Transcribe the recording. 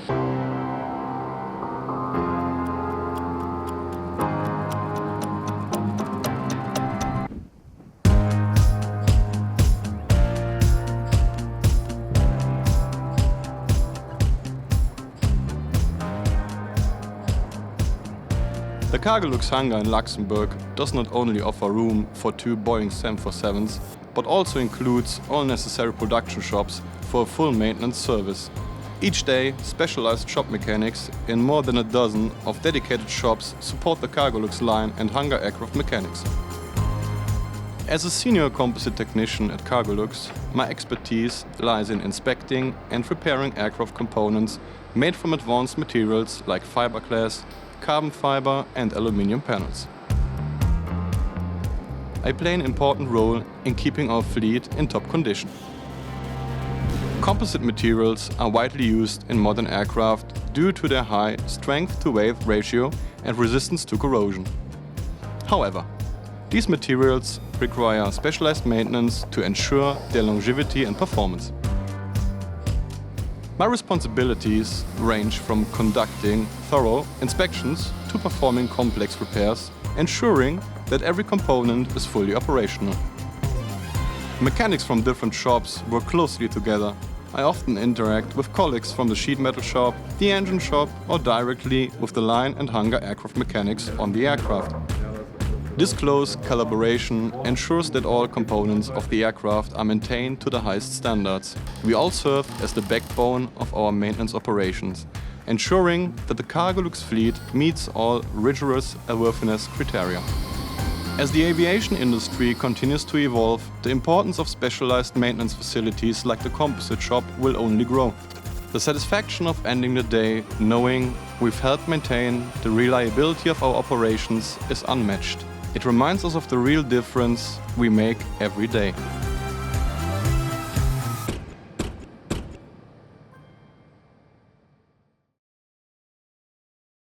The Cargolux hangar in Luxembourg does not only offer room for 2 Boeing 747s, but also includes all necessary production shops for a full maintenance service. Each day, specialized shop mechanics in more than a dozen of dedicated shops support the Cargolux line and hangar aircraft mechanics. As a senior composite technician at Cargolux, my expertise lies in inspecting and repairing aircraft components made from advanced materials like fiberglass, carbon fiber and aluminium panels. I play an important role in keeping our fleet in top condition. Composite materials are widely used in modern aircraft due to their high strength-to-weight ratio and resistance to corrosion. However, these materials require specialized maintenance to ensure their longevity and performance. My responsibilities range from conducting thorough inspections to performing complex repairs, ensuring that every component is fully operational. Mechanics from different shops work closely together. I often interact with colleagues from the sheet metal shop, the engine shop, or directly with the line and hangar aircraft mechanics on the aircraft. This close collaboration ensures that all components of the aircraft are maintained to the highest standards. We all serve as the backbone of our maintenance operations, ensuring that the Cargolux fleet meets all rigorous airworthiness criteria. As the aviation industry continues to evolve, the importance of specialized maintenance facilities like the Composite shop will only grow. The satisfaction of ending the day knowing we've helped maintain the reliability of our operations is unmatched. It reminds us of the real difference we make every day.